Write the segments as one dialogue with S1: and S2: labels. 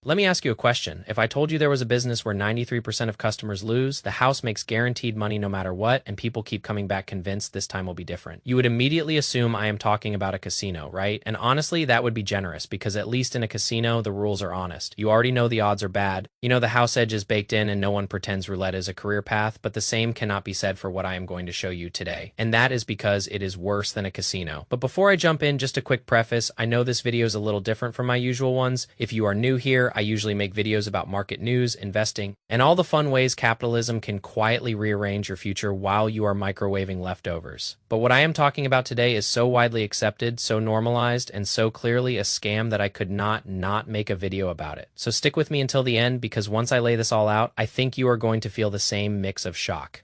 S1: Let me ask you a question. If I told you there was a business where 93% of customers lose, the house makes guaranteed money no matter what, and people keep coming back convinced this time will be different, you would immediately assume I am talking about a casino, right? And honestly, that would be generous because at least in a casino, the rules are honest. You already know the odds are bad. You know the house edge is baked in and no one pretends roulette is a career path, but the same cannot be said for what I am going to show you today. And that is because it is worse than a casino. But before I jump in, just a quick preface. I know this video is a little different from my usual ones. If you are new here, I usually make videos about market news, investing, and all the fun ways capitalism can quietly rearrange your future while you are microwaving leftovers. But what I am talking about today is so widely accepted, so normalized, and so clearly a scam that I could not make a video about it. So stick with me until the end because once I lay this all out, I think you are going to feel the same mix of shock,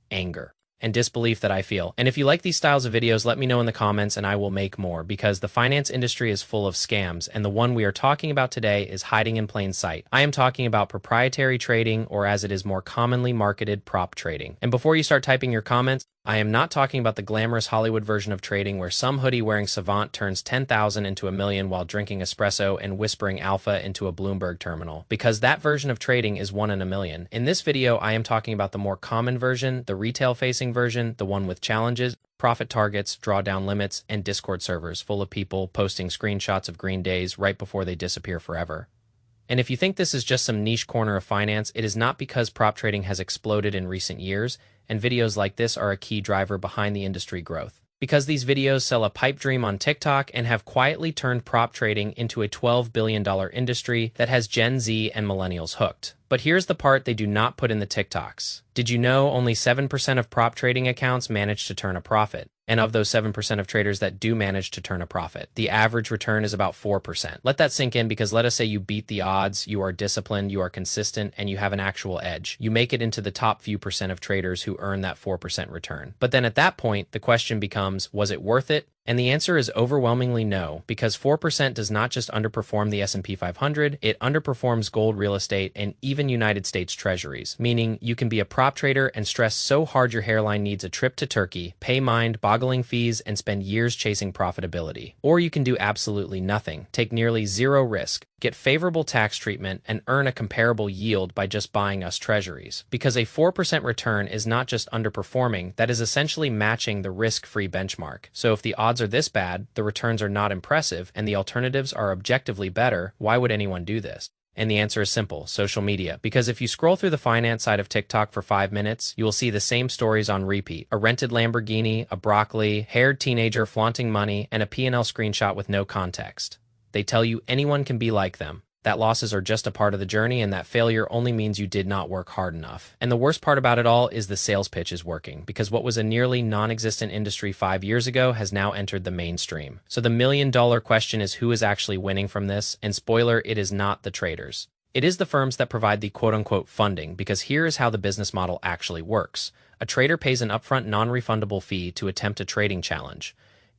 S1: anger, and disbelief that I feel. And if you like these styles of videos, let me know in the comments and I will make more because the finance industry is full of scams and the one we are talking about today is hiding in plain sight. I am talking about proprietary trading, or as it is more commonly marketed, prop trading. And before you start typing your comments, I am not talking about the glamorous Hollywood version of trading where some hoodie-wearing savant turns 10,000 into a million while drinking espresso and whispering alpha into a Bloomberg terminal, because that version of trading is 1 in a million. In this video, I am talking about the more common version, the retail-facing version, the one with challenges, profit targets, drawdown limits, and Discord servers full of people posting screenshots of green days right before they disappear forever. And if you think this is just some niche corner of finance, it is not, because prop trading has exploded in recent years, and videos like this are a key driver behind the industry growth. Because these videos sell a pipe dream on TikTok and have quietly turned prop trading into a $12 billion industry that has Gen Z and millennials hooked. But here's the part they do not put in the TikToks. Did you know only 7% of prop trading accounts manage to turn a profit? And of those 7% of traders that do manage to turn a profit, the average return is about 4%. Let that sink in, because let us say you beat the odds, you are disciplined, you are consistent, and you have an actual edge. You make it into the top few percent of traders who earn that 4% return. But then at that point, the question becomes, was it worth it? And the answer is overwhelmingly no, because 4% does not just underperform the S&P 500, it underperforms gold, real estate, and even United States treasuries, meaning you can be a prop trader and stress so hard your hairline needs a trip to Turkey, pay mind-boggling fees, and spend years chasing profitability. Or you can do absolutely nothing, take nearly zero risk, get favorable tax treatment, and earn a comparable yield by just buying us treasuries. Because a 4% return is not just underperforming, that is essentially matching the risk-free benchmark. So if the odds are this bad, the returns are not impressive, and the alternatives are objectively better, why would anyone do this? And the answer is simple: social media. Because if you scroll through the finance side of TikTok for 5 minutes, you will see the same stories on repeat. A rented Lamborghini, a broccoli-haired teenager flaunting money, and a P&L screenshot with no context. They tell you anyone can be like them, that losses are just a part of the journey, and that failure only means you did not work hard enough. And the worst part about it all is the sales pitch is working, because what was a nearly non-existent industry 5 years ago has now entered the mainstream. So the million-dollar question is, who is actually winning from this? And spoiler, it is not the traders. It is the firms that provide the quote-unquote funding, because here is how the business model actually works. A trader pays an upfront non-refundable fee to attempt a trading challenge.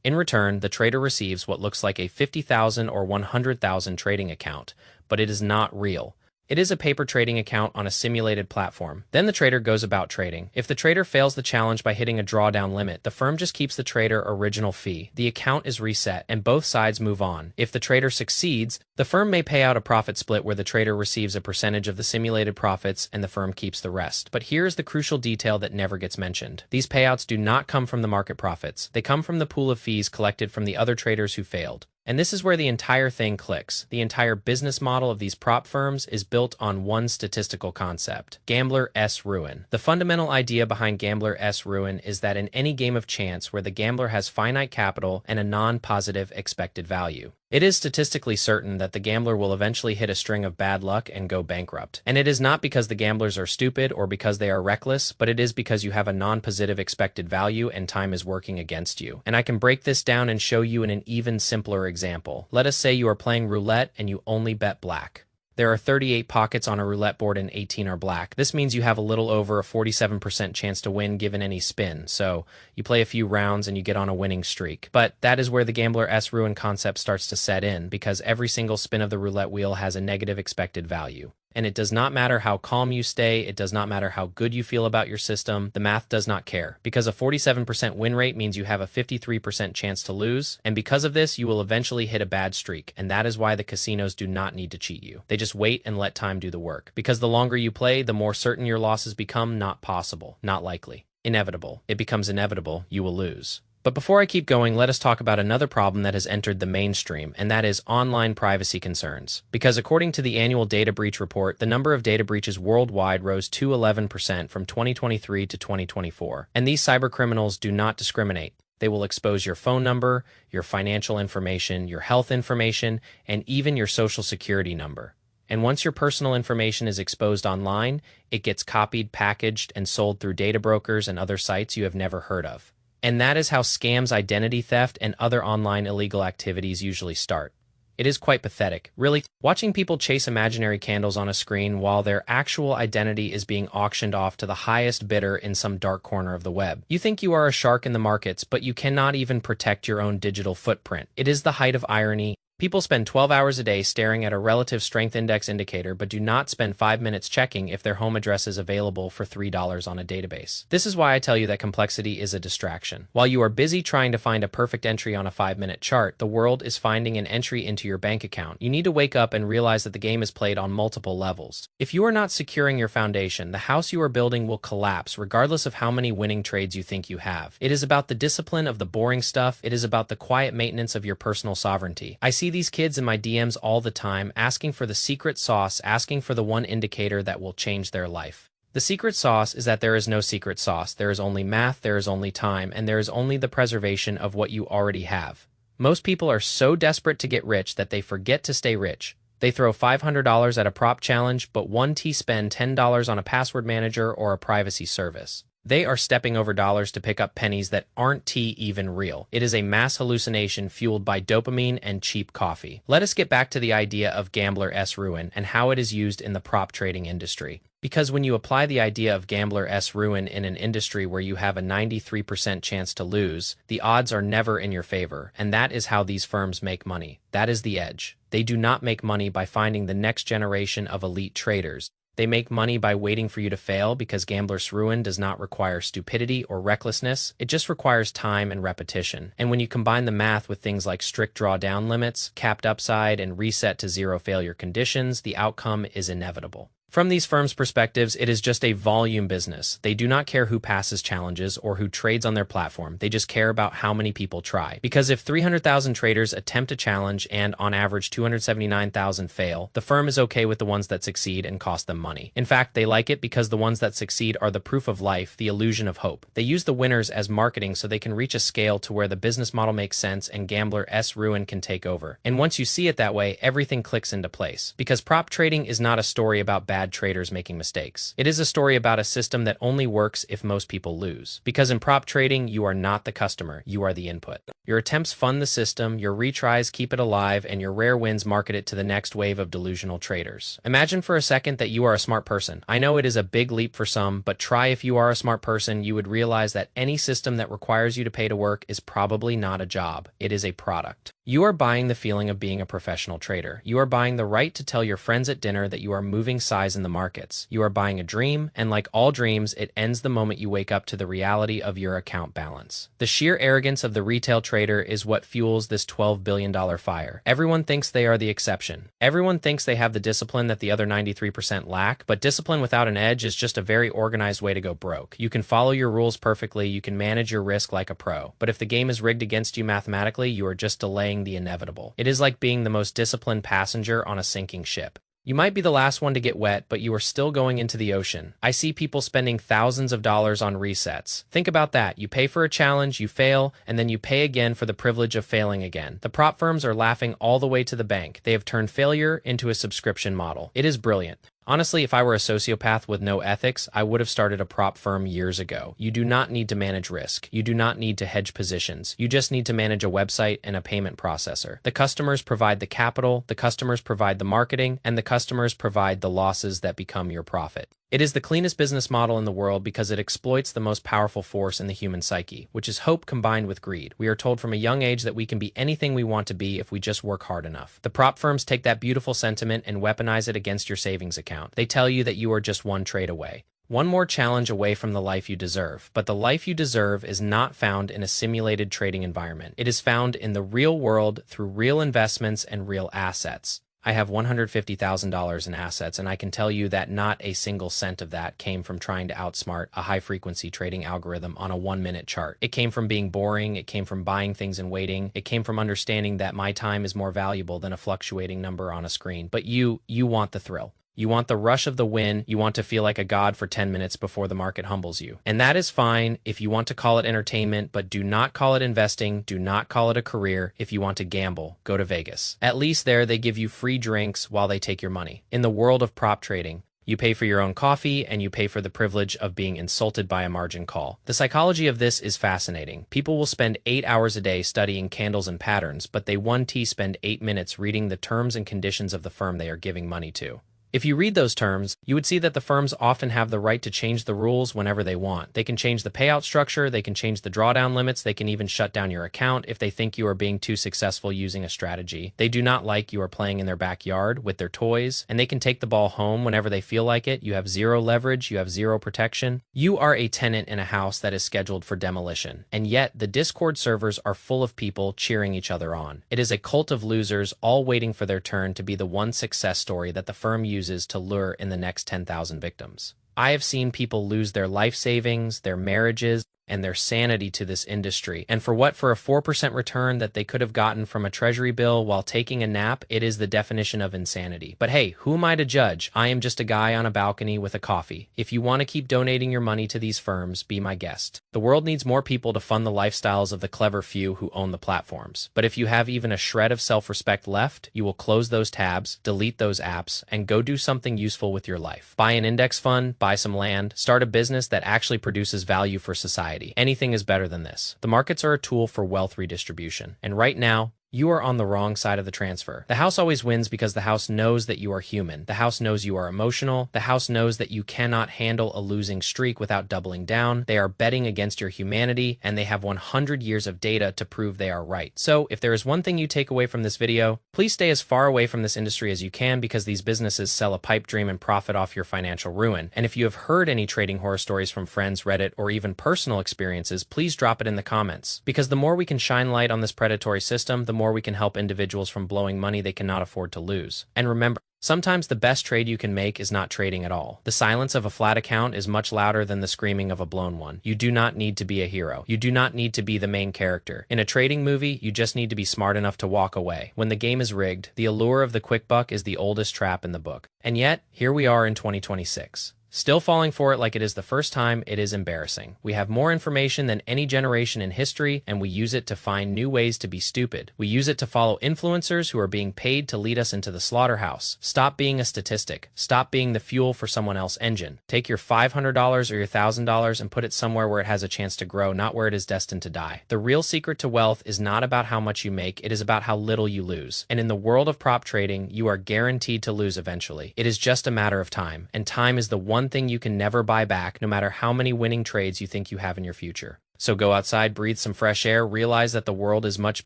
S1: In return, the trader receives what looks like a 50,000 or 100,000 trading account, but it is not real. It is a paper trading account on a simulated platform. Then the trader goes about trading. If the trader fails the challenge by hitting a drawdown limit, the firm just keeps the trader original fee. The account is reset, and both sides move on. If the trader succeeds, the firm may pay out a profit split where the trader receives a percentage of the simulated profits and the firm keeps the rest. But here is the crucial detail that never gets mentioned. These payouts do not come from the market profits. They come from the pool of fees collected from the other traders who failed. And this is where the entire thing clicks. The entire business model of these prop firms is built on one statistical concept: gambler S ruin. The fundamental idea behind gambler S ruin is that in any game of chance where the gambler has finite capital and a non-positive expected value, it is statistically certain that the gambler will eventually hit a string of bad luck and go bankrupt. And it is not because the gamblers are stupid or because they are reckless, but it is because you have a non-positive expected value and time is working against you. And I can break this down and show you in an even simpler example. Let us say you are playing roulette and you only bet black. There are 38 pockets on a roulette board and 18 are black. This means you have a little over a 47% chance to win given any spin. So you play a few rounds and you get on a winning streak. But that is where the gambler S ruin concept starts to set in, because every single spin of the roulette wheel has a negative expected value. And it does not matter how calm you stay, it does not matter how good you feel about your system, the math does not care. Because a 47% win rate means you have a 53% chance to lose, and because of this, you will eventually hit a bad streak, and that is why the casinos do not need to cheat you. They just wait and let time do the work. Because the longer you play, the more certain your losses become not possible, not likely. Inevitable. It becomes inevitable, you will lose. But before I keep going, let us talk about another problem that has entered the mainstream, and that is online privacy concerns. Because according to the annual data breach report, the number of data breaches worldwide rose 211% from 2023 to 2024. And these cybercriminals do not discriminate. They will expose your phone number, your financial information, your health information, and even your social security number. And once your personal information is exposed online, it gets copied, packaged, and sold through data brokers and other sites you have never heard of. And that is how scams, identity theft, and other online illegal activities usually start. It is quite pathetic, really, watching people chase imaginary candles on a screen while their actual identity is being auctioned off to the highest bidder in some dark corner of the web. You think you are a shark in the markets, but you cannot even protect your own digital footprint. It is the height of irony. People spend 12 hours a day staring at a relative strength index indicator but do not spend 5 minutes checking if their home address is available for $3 on a database. This is why I tell you that complexity is a distraction. While you are busy trying to find a perfect entry on a 5-minute chart, the world is finding an entry into your bank account. You need to wake up and realize that the game is played on multiple levels. If you are not securing your foundation, the house you are building will collapse regardless of how many winning trades you think you have. It is about the discipline of the boring stuff. It is about the quiet maintenance of your personal sovereignty. I see these kids in my DMs all the time asking for the secret sauce, asking for the one indicator that will change their life. The secret sauce is that there is no secret sauce. There is only math, there is only time, and there is only the preservation of what you already have. Most people are so desperate to get rich that they forget to stay rich. They throw $500 at a prop challenge, but spend $10 on a password manager or a privacy service. They are stepping over dollars to pick up pennies that aren't even real. It is a mass hallucination fueled by dopamine and cheap coffee. Let us get back to the idea of Gambler-S Ruin and how it is used in the prop trading industry. Because when you apply the idea of Gambler-S Ruin in an industry where you have a 93% chance to lose, the odds are never in your favor, and that is how these firms make money. That is the edge. They do not make money by finding the next generation of elite traders. They make money by waiting for you to fail because Gambler's Ruin does not require stupidity or recklessness. It just requires time and repetition. And when you combine the math with things like strict drawdown limits, capped upside, and reset to zero failure conditions, the outcome is inevitable. From these firms' perspectives, it is just a volume business. They do not care who passes challenges or who trades on their platform. They just care about how many people try. Because if 300,000 traders attempt a challenge and, on average, 279,000 fail, the firm is okay with the ones that succeed and cost them money. In fact, they like it because the ones that succeed are the proof of life, the illusion of hope. They use the winners as marketing so they can reach a scale to where the business model makes sense and Gambler-S Ruin can take over. And once you see it that way, everything clicks into place. Because prop trading is not a story about bad traders making mistakes. It is a story about a system that only works if most people lose. Because in prop trading, you are not the customer, you are the input. Your attempts fund the system, your retries keep it alive, and your rare wins market it to the next wave of delusional traders. Imagine for a second that you are a smart person. I know it is a big leap for some, but try if you are a smart person, you would realize that any system that requires you to pay to work is probably not a job. It is a product. You are buying the feeling of being a professional trader. You are buying the right to tell your friends at dinner that you are moving size in the markets. You are buying a dream, and like all dreams, it ends the moment you wake up to the reality of your account balance. The sheer arrogance of the retail trader is what fuels this $12 billion fire. Everyone thinks they are the exception. Everyone thinks they have the discipline that the other 93% lack, but discipline without an edge is just a very organized way to go broke. You can follow your rules perfectly, you can manage your risk like a pro, but if the game is rigged against you mathematically, you are just delaying the inevitable. It is like being the most disciplined passenger on a sinking ship. You might be the last one to get wet, but you are still going into the ocean. I see people spending thousands of dollars on resets. Think about that. You pay for a challenge, you fail, and then you pay again for the privilege of failing again. The prop firms are laughing all the way to the bank. They have turned failure into a subscription model. It is brilliant. Honestly, if I were a sociopath with no ethics, I would have started a prop firm years ago. You do not need to manage risk. You do not need to hedge positions. You just need to manage a website and a payment processor. The customers provide the capital, the customers provide the marketing, and the customers provide the losses that become your profit. It is the cleanest business model in the world because it exploits the most powerful force in the human psyche, which is hope combined with greed. We are told from a young age that we can be anything we want to be if we just work hard enough. The prop firms take that beautiful sentiment and weaponize it against your savings account. They tell you that you are just one trade away. One more challenge away from the life you deserve. But the life you deserve is not found in a simulated trading environment. It is found in the real world through real investments and real assets. I have $150,000 in assets, and I can tell you that not a single cent of that came from trying to outsmart a high-frequency trading algorithm on a 1-minute chart. It came from being boring, it came from buying things and waiting, it came from understanding that my time is more valuable than a fluctuating number on a screen. But you want the thrill. You want the rush of the win. You want to feel like a god for 10 minutes before the market humbles you. And that is fine if you want to call it entertainment, but do not call it investing. Do not call it a career. If you want to gamble, go to Vegas. At least there they give you free drinks while they take your money. In the world of prop trading, you pay for your own coffee, and you pay for the privilege of being insulted by a margin call. The psychology of this is fascinating. People will spend 8 hours a day studying candles and patterns, but they spend 8 minutes reading the terms and conditions of the firm they are giving money to. If you read those terms, you would see that the firms often have the right to change the rules whenever they want. They can change the payout structure, they can change the drawdown limits, they can even shut down your account if they think you are being too successful using a strategy. They do not like you are playing in their backyard with their toys, and they can take the ball home whenever they feel like it. You have zero leverage, you have zero protection. You are a tenant in a house that is scheduled for demolition, and yet the Discord servers are full of people cheering each other on. It is a cult of losers all waiting for their turn to be the one success story that the firm uses to lure in the next 10,000 victims. I have seen people lose their life savings, their marriages, and their sanity to this industry. And for what? For a 4% return that they could have gotten from a treasury bill while taking a nap, it is the definition of insanity. But hey, who am I to judge? I am just a guy on a balcony with a coffee. If you want to keep donating your money to these firms, be my guest. The world needs more people to fund the lifestyles of the clever few who own the platforms. But if you have even a shred of self-respect left, you will close those tabs, delete those apps, and go do something useful with your life. Buy an index fund, buy some land, start a business that actually produces value for society. Anything is better than this. The markets are a tool for wealth redistribution. And right now, you are on the wrong side of the transfer. The house always wins because the house knows that you are human. The house knows you are emotional. The house knows that you cannot handle a losing streak without doubling down. They are betting against your humanity, and they have 100 years of data to prove they are right. So if there is one thing you take away from this video, please stay as far away from this industry as you can, because these businesses sell a pipe dream and profit off your financial ruin. And if you have heard any trading horror stories from friends, Reddit, or even personal experiences, please drop it in the comments. Because the more we can shine light on this predatory system, the more we can help individuals from blowing money they cannot afford to lose. And remember, sometimes the best trade you can make is not trading at all. The silence of a flat account is much louder than the screaming of a blown one. You do not need to be a hero. You do not need to be the main character. In a trading movie, you just need to be smart enough to walk away. When the game is rigged, the allure of the quick buck is the oldest trap in the book. And yet, here we are in 2026. Still falling for it like it is the first time. It is embarrassing. We have more information than any generation in history, and we use it to find new ways to be stupid. We use it to follow influencers who are being paid to lead us into the slaughterhouse. Stop being a statistic. Stop being the fuel for someone else's engine. Take your $500 or your $1,000 and put it somewhere where it has a chance to grow, not where it is destined to die. The real secret to wealth is not about how much you make. It is about how little you lose. And in the world of prop trading, you are guaranteed to lose eventually. It is just a matter of time, and time is the one thing you can never buy back, no matter how many winning trades you think you have in your future. So go outside, breathe some fresh air, realize that the world is much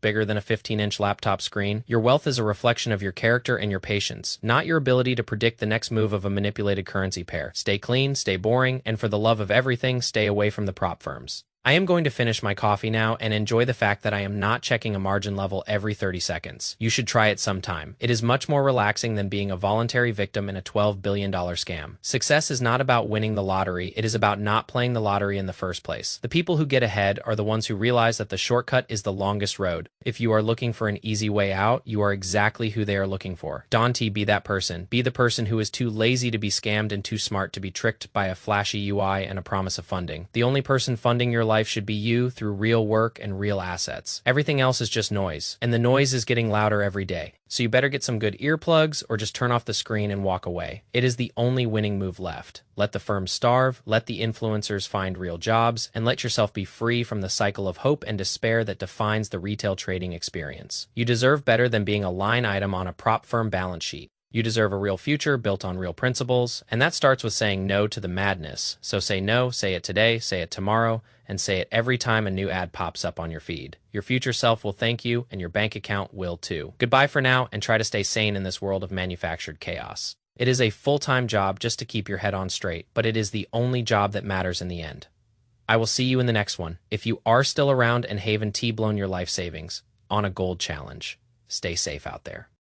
S1: bigger than a 15-inch laptop screen. Your wealth is a reflection of your character and your patience, not your ability to predict the next move of a manipulated currency pair. Stay clean, stay boring, and for the love of everything, stay away from the prop firms. I am going to finish my coffee now and enjoy the fact that I am not checking a margin level every 30 seconds. You should try it sometime. It is much more relaxing than being a voluntary victim in a $12 billion scam. Success is not about winning the lottery. It is about not playing the lottery in the first place. The people who get ahead are the ones who realize that the shortcut is the longest road. If you are looking for an easy way out, you are exactly who they are looking for. Dante, be that person. Be the person who is too lazy to be scammed and too smart to be tricked by a flashy UI and a promise of funding. The only person funding your life should be you through real work and real assets. Everything else is just noise, and the noise is getting louder every day. So you better get some good earplugs or just turn off the screen and walk away. It is the only winning move left. Let the firms starve, let the influencers find real jobs, and let yourself be free from the cycle of hope and despair that defines the retail trading experience. You deserve better than being a line item on a prop firm balance sheet. You deserve a real future built on real principles, and that starts with saying no to the madness. So say no, say it today, say it tomorrow, and say it every time a new ad pops up on your feed. Your future self will thank you, and your bank account will too. Goodbye for now, and try to stay sane in this world of manufactured chaos. It is a full-time job just to keep your head on straight, but it is the only job that matters in the end. I will see you in the next one. If you are still around and haven't T-blown your life savings on a gold challenge, stay safe out there.